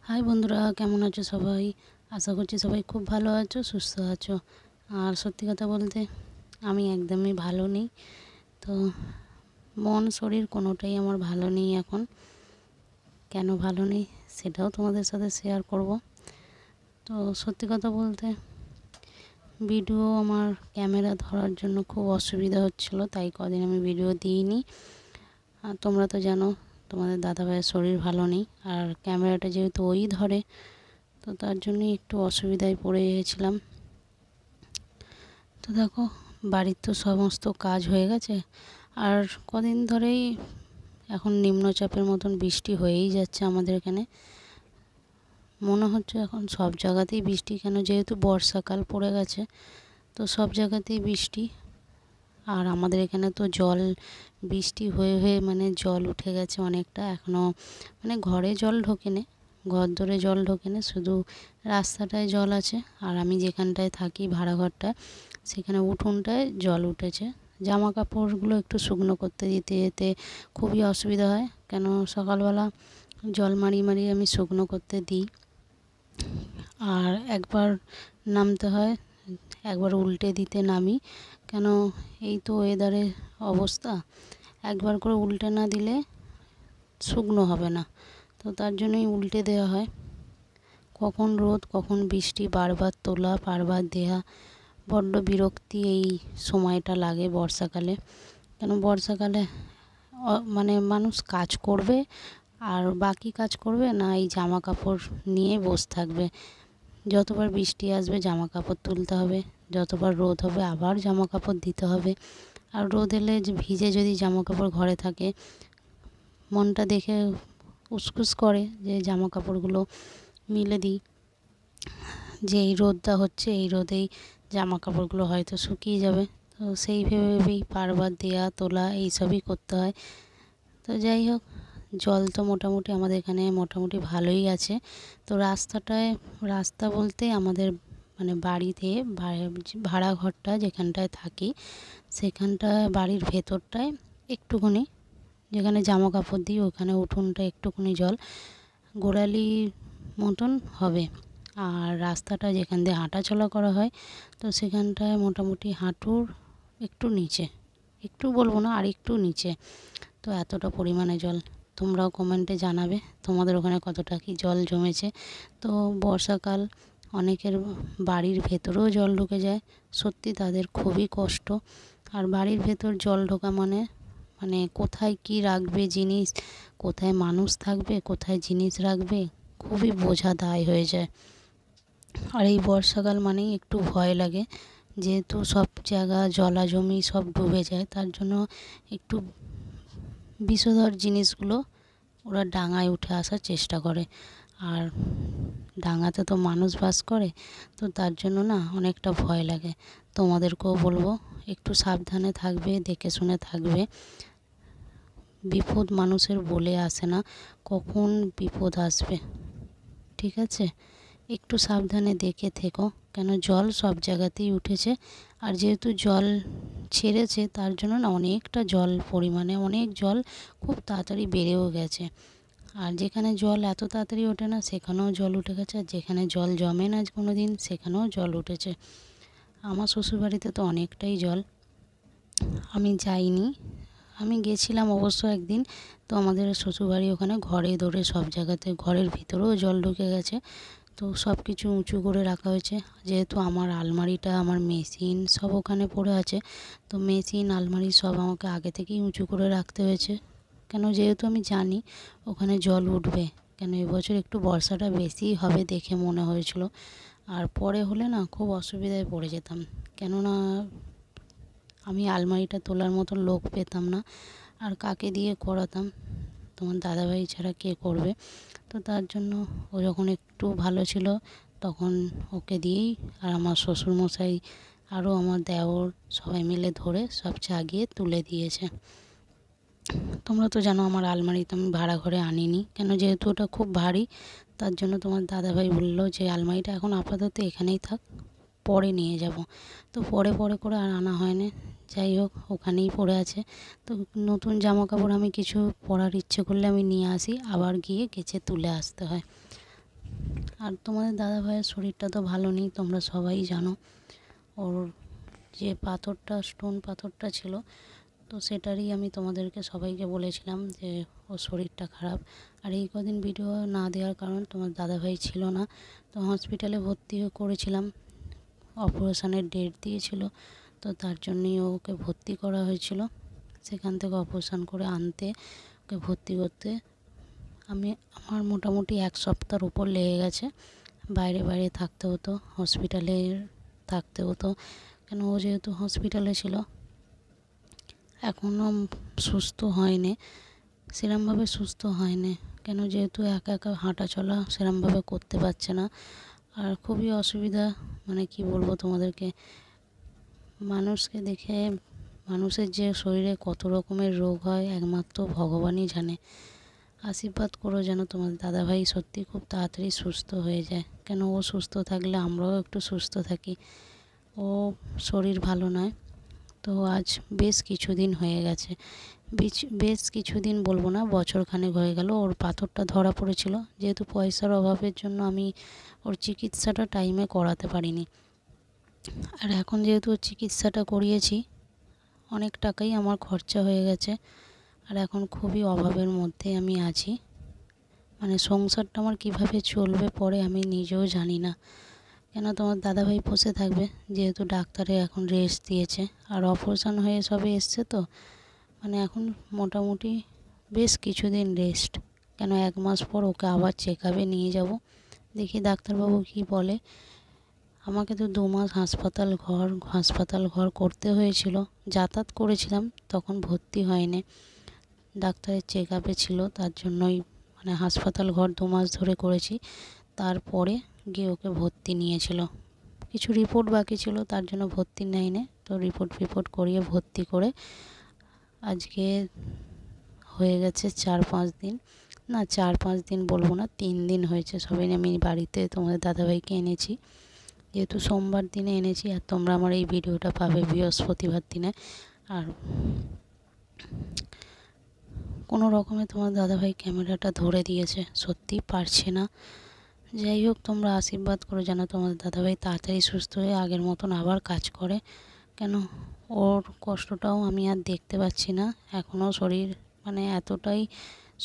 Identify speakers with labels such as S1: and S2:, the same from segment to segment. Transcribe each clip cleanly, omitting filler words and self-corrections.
S1: High বন্ধুরা, কেমন আছো সবাই? আশা করছি সবাই খুব ভালো আছো, সুস্থ আছো। আর সত্যি কথা বলতে আমি একদমই ভালো নেই। তো মন শরীর কোনোটাই আমার ভালো নেই এখন। কেন ভালো নেই সেটাও তোমাদের সাথে শেয়ার করব। তো সত্যি কথা বলতে ভিডিও আমার ক্যামেরা ধরার জন্য খুব অসুবিধা হচ্ছিল, তাই কদিন আমি ভিডিও দিইনি। আর তোমরা তো জানো তোমাদের দাদাভাইয়ের শরীর ভালো নেই, আর ক্যামেরাটা যেহেতু ওই ধরে, তো তার জন্যই একটু অসুবিধায় পড়ে গিয়েছিলাম। তো দেখো, বাড়ির তো সমস্ত কাজ হয়ে গেছে, আর কদিন ধরেই এখন নিম্নচাপের মতন বৃষ্টি হয়েই যাচ্ছে আমাদের এখানে। মনে হচ্ছে এখন সব জায়গাতেই বৃষ্টি, কেন যেহেতু বর্ষাকাল পড়ে গেছে, তো সব জায়গাতেই বৃষ্টি। আর আমাদের এখানে তো জল বৃষ্টি হয়ে হয়ে মানে জল উঠে গেছে অনেকটা, এখনও মানে ঘরে জল ঢোকেনি, ঘর ধরে জল ঢোকেনি, শুধু রাস্তাটায় জল আছে। আর আমি যেখানটায় থাকি ভাড়া ঘরটায়, সেখানে উঠোনটায় জল উঠেছে। জামা কাপড়গুলো একটু শুকনো করতে দিতে যেতে খুবই অসুবিধা হয়, কেন সকালবেলা জল মারিয়ে মারিয়ে আমি শুকনো করতে দিই, আর একবার নামতে হয়, একবার উল্টে দিতে নামি, কেন এই তো ওয়েদারের অবস্থা, একবার করে উল্টে না দিলে শুকনো হবে না, তো তার জন্যই উল্টে দেওয়া হয়। কখন রোদ কখন বৃষ্টি বারবার তোলা বারবার দেয়া, বড্ড বিরক্তি এই সময়টা লাগে বর্ষাকালে। কেন বর্ষাকালে মানে মানুষ কাজ করবে, আর বাকি কাজ করবে না, এই জামা কাপড় নিয়ে বসে থাকবে। যতবার বৃষ্টি আসবে জামা কাপড় তুলতে হবে, যতবার রোদ হবে আবার জামা কাপড় দিতে হবে। আর রোদ এলে ভিজে যদি জামা কাপড় ঘরে থাকে, মনটা দেখে উসকুস করে যে জামা কাপড়গুলো মিলে দিই, যে এই রোদটা হচ্ছে, এই রোদেই জামা কাপড়গুলো হয়তো শুকিয়ে যাবে। তো সেই ভেবে ভেবেই বারবার দেয়া তোলা এইসবই করতে হয়। তো যাই হোক, জল তো মোটামুটি আমাদের এখানে মোটামুটি ভালোই আছে। তো রাস্তা বলতে আমাদের মানে বাড়িতে ভাড়া ঘরটা যেখানটায় থাকি, সেখানটা বাড়ির ভেতরটায় একটুখানি, যেখানে জামা কাপড় দিই ওখানে উঠোনটা একটুখানি জল গোড়ালি মতন হবে। আর রাস্তাটা যেখান দিয়ে হাঁটাচলা করা হয়, তো সেখানটায় মোটামুটি হাঁটুর একটু নিচে, একটু বলবো না আর একটু নিচে, তো এতটা পরিমাণে জল। তোমরাও কমেন্টে জানাবে তোমাদের ওখানে কতটা কি জল জমেছে। তো বর্ষাকাল অনেকের বাড়ির ভেতরেও জল ঢুকে যায়, সত্যি তাদের খুবই কষ্ট। আর বাড়ির ভেতর জল ঢোকা মানে মানে কোথায় কি রাখবে জিনিস, কোথায় মানুষ থাকবে, কোথায় জিনিস রাখবে, খুবই বোঝা দায় হয়ে যায়। আর এই বর্ষাকাল মানেই একটু ভয় লাগে, যেহেতু সব জায়গা জলা জমি সব ডুবে যায়, তার জন্য একটু বিষধর জিনিসগুলো ওরা ডাঙায় উঠে আসার চেষ্টা করে। আর ডাঙাতে তো মানুষ বাস করে, তো তার জন্য না অনেকটা ভয় লাগে। তোমাদেরকেও বলবো একটু সাবধানে থাকবে, দেখে শুনে থাকবে। বিপদ মানুষের বলে আসে না, কখন বিপদ আসবে, ঠিক আছে? একটু সাবধানে দেখে থেকো, কেন জল সব জায়গাতেই উঠেছে। আর যেহেতু জল ছেড়েছে তার জন্য না অনেকটা জল পরিমাণে অনেক জল খুব তাড়াতাড়ি বেড়েও গেছে। আর যেখানে জল এত তাড়াতাড়ি ওঠে না সেখানেও জল উঠে গেছে, আর যেখানে জল জমে না কোনো দিন সেখানেও জল উঠেছে। আমার শ্বশুরবাড়িতে তো অনেকটাই জল, আমি যাইনি, আমি গেছিলাম অবশ্য একদিন। তো আমাদের শ্বশুরবাড়ি ওখানে ঘরে দৌড়ে সব জায়গাতে ঘরের ভিতরেও জল ঢুকে গেছে। তো সব কিছু উঁচু করে রাখা হয়েছে, যেহেতু আমার আলমারিটা আমার মেশিন সব ওখানে পড়ে আছে, তো মেশিন আলমারি সব আমাকে আগে থেকেই উঁচু করে রাখতে হয়েছে, কেন যেহেতু আমি জানি ওখানে জল উঠবে। কেন এবছর একটু বর্ষাটা বেশিই হবে দেখে মনে হয়েছিল, আর পরে হলে না খুব অসুবিধায় পড়ে যেতাম, কেননা আমি আলমারিটা তোলার মতো লোক পেতাম না, আর কাকে দিয়ে করাতাম, তোমার দাদাভাই ছাড়া কে করবে। তো তার জন্য ও যখন একটু ভালো ছিল তখন ওকে দিয়েই, আর আমার শ্বশুরমশাই আরও আমার দেওর সবাই মিলে ধরে সব চাগিয়ে তুলে দিয়েছে। তোমরা তো জানো আমার আলমারি তো আমি ভাড়া ঘরে আনিনি, কেন যেহেতু ওটা খুব ভারী, তার জন্য তোমার দাদাভাই বললো যে আলমারিটা এখন আপাতত এখানেই থাক, পরে নিয়ে যাব। তো পরে পরে করে আর আনা হয় না, যাই হোক ওখানেই পড়ে আছে। তো নতুন জামা কাপড় আমি কিছু পরার ইচ্ছে করলে আমি নিয়ে আসি, আবার গিয়ে কেচে তুলে আসতে হয়। আর তোমাদের দাদা ভাইয়ের শরীরটা তো ভালো নেই, তোমরা সবাই জানো। ওর যে স্টোন পাথরটা ছিল, তো সেটারই আমি তোমাদেরকে সবাইকে বলেছিলাম যে ওর শরীরটা খারাপ। আর এই কদিন ভিডিও না দেওয়ার কারণ তোমার দাদাভাই ছিল না, তো হসপিটালে ভর্তি করেছিলাম, অপারেশনের ডেট দিয়েছিল, তো তার জন্যই ওকে ভর্তি করা হয়েছিল। সেখান থেকে অপারেশন করে আনতে, ওকে ভর্তি করতে আমার মোটামুটি 1 সপ্তাহর উপর লেগে গেছে। বাইরে বাইরে থাকতে হতো, হসপিটালে থাকতে হতো, কেন ও যেহেতু হসপিটালে ছিল, এখনও সুস্থ হয়নি, সেরমভাবে সুস্থ হয়নি, কেন যেহেতু একা একা হাঁটা চলা সেরমভাবে করতে পারছে না। আর খুবই অসুবিধা, মানে কি বলবো তোমাদেরকে, মানুষকে দেখে মানুষের যে শরীরে কত রকমের রোগ হয় একমাত্র ভগবানই জানে। আশীর্বাদ করো যেন তোমার দাদাভাই সত্যি খুব তাড়াতাড়ি সুস্থ হয়ে যায়, কেন ও সুস্থ থাকলে আমরাও একটু সুস্থ থাকি। ও শরীর ভালো নয়, তো আজ বেশ কিছুদিন হয়ে গেছে, বেশ কিছুদিন বলবো না, বছরখানেক হয়ে গেল ওর পাথরটা ধরা পড়েছিল। যেহেতু পয়সার অভাবের জন্য আমি ওর চিকিৎসাটা টাইমে করাতে পারিনি। আর এখন যেহেতু ওর চিকিৎসাটা করিয়েছি, অনেক টাকাই আমার খরচা হয়ে গেছে। আর এখন খুবই অভাবের মধ্যে আমি আছি, মানে সংসারটা আমার কীভাবে চলবে পরে আমি নিজেও জানি না। কেন তোমার দাদাভাই বসে থাকবে, যেহেতু ডাক্তারে এখন রেস্ট দিয়েছে, আর অপারেশন হয়ে সবে এসছে, তো মানে এখন মোটামুটি বেশ কিছুদিন রেস্ট। কেন 1 মাস পর ওকে আবার চেক আপে নিয়ে যাব, দেখি ডাক্তারবাবু কি বলে। আমাকে তো 2 মাস হাসপাতাল ঘর করতে হয়েছিল, যাতায়াত করেছিলাম, তখন ভর্তি হয়নি, ডাক্তারের চেক আপে ছিল, তার জন্যই মানে হাসপাতাল ঘর 2 মাস ধরে করেছি। তারপরে গিয়ে ওকে ভর্তি নিয়েছিল, কিছু রিপোর্ট বাকি ছিল, তার জন্য ভর্তি নেয়নি। তো রিপোর্ট করিয়ে ভর্তি করে আজকে হয়ে গেছে 4-5 দিন, না 4-5 দিন বলবো না, 3 দিন হয়েছে সবাই। আমি বাড়িতে তোমাদের দাদাভাইকে এনেছি, যেহেতু সোমবার দিনে এনেছি, আর তোমরা আমার এই ভিডিওটা পাবে বৃহস্পতিবার দিনে। আর কোনো রকমে তোমার দাদাভাই ক্যামেরাটা ধরে দিয়েছে, সত্যি পারছে না। যাই হোক, তোমরা আশীর্বাদ করো যেন তোমার দাদাভাই তাড়াতাড়ি সুস্থ হয়ে আগের মতন আবার কাজ করে, কেন ওর কষ্টটাও আমি আর দেখতে পাচ্ছি না। এখনও শরীর মানে এতটাই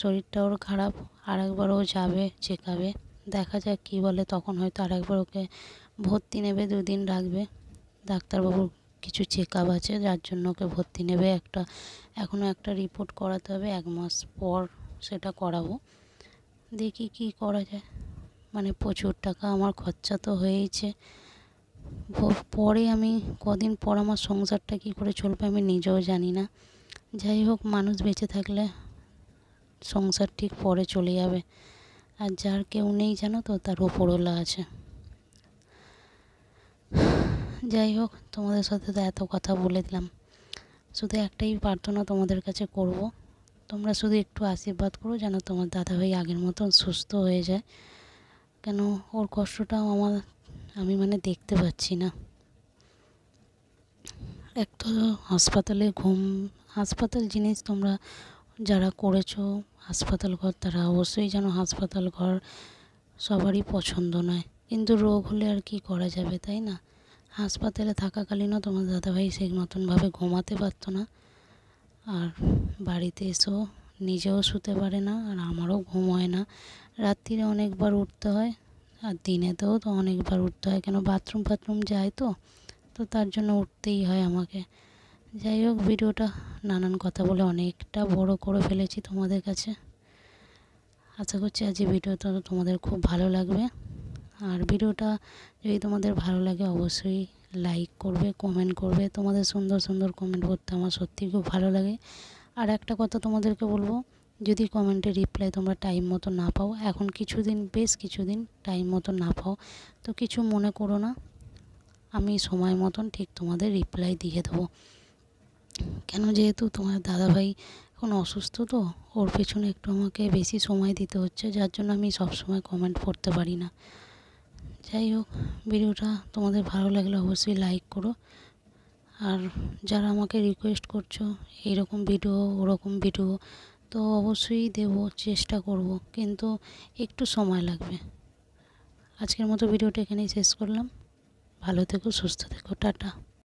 S1: শরীরটা ওর খারাপ। আরেকবার ও যাবে চেক আপে, দেখা যাক কী বলে, তখন হয়তো আরেকবার ওকে ভর্তি নেবে, 2 দিন রাখবে। ডাক্তারবাবুর কিছু চেক আপ আছে, যার জন্য ওকে ভর্তি নেবে। এখনও একটা রিপোর্ট করাতে হবে, 1 মাস পর সেটা করাবো, দেখি কি করা যায়। মানে প্রচুর টাকা আমার খরচা তো হয়েইছে, পরে আমি কদিন পর আমার সংসারটা কী করে চলবে আমি নিজেও জানি না। যাই হোক, মানুষ বেঁচে থাকলে সংসার ঠিক পরে চলে যাবে, আর যার কেউ নেই জানো তো, তার ওপরওয়ালা আছে। যাই হোক, তোমাদের সাথে তো এত কথা বলে দিলাম, শুধু একটাই প্রার্থনা তোমাদের কাছে করব, তোমরা শুধু একটু আশীর্বাদ করো যেন তোমার দাদাভাই আগের মতন সুস্থ হয়ে যায়, কেন ওর কষ্টটাও আমি মানে দেখতে পাচ্ছি না। এক তো হাসপাতাল জিনিস তোমরা যারা করেছো হাসপাতাল ঘর, তারা অবশ্যই যেন হাসপাতাল ঘর সবারই পছন্দ নয়, কিন্তু রোগ হলে আর কি করা যাবে, তাই না? হাসপাতালে থাকাকালীনও তোমার দাদাভাই সেই মতনভাবে ঘুমাতে পারতো না, আর বাড়িতে এসেও নিজেও শুতে পারে না, আর আমারও ঘুম হয় না। রাত্রিরে অনেকবার উঠতে হয়, আর দিনেতেও তো অনেকবার উঠতে হয়, কেন বাথরুম যায়, তো তার জন্য উঠতেই হয় আমাকে। যাই হোক, ভিডিওটা নানান কথা বলে অনেকটা বড় করে ফেলেছি তোমাদের কাছে। আশা করছি আজ এই ভিডিওটা তোমাদের খুব ভালো লাগবে। আর ভিডিওটা যদি তোমাদের ভালো লাগে অবশ্যই লাইক করবে, কমেন্ট করবে। তোমাদের সুন্দর সুন্দর কমেন্ট করতে আমার সত্যিই খুব ভালো লাগে। আর একটা কথা তোমাদেরকে বলবো, যদি কমেন্টে রিপ্লাই তোমরা টাইম মতো না পাও, এখন বেশ কিছুদিন টাইম মতো না পাও, তো কিছু মনে করো না, আমি সময় মতন ঠিক তোমাদের রিপ্লাই দিয়ে দেবো। কেন যেহেতু তোমার দাদাভাই এখন অসুস্থ, তো ওর পেছনে একটু আমাকে বেশি সময় দিতে হচ্ছে, যার জন্য আমি সবসময় কমেন্ট করতে পারি না। যাই হোক, ভিডিওটা তোমাদের ভালো লাগলে অবশ্যই লাইক করো। আর যারা আমাকে রিকোয়েস্ট করছো এইরকম ভিডিও ওরকম ভিডিও, তো অবশ্যই দেবো, চেষ্টা করব, কিন্তু একটু সময় লাগবে। আজকের মতো ভিডিওটা এখানেই শেষ করলাম। ভালো থেকো, সুস্থ থেকো, টাটা।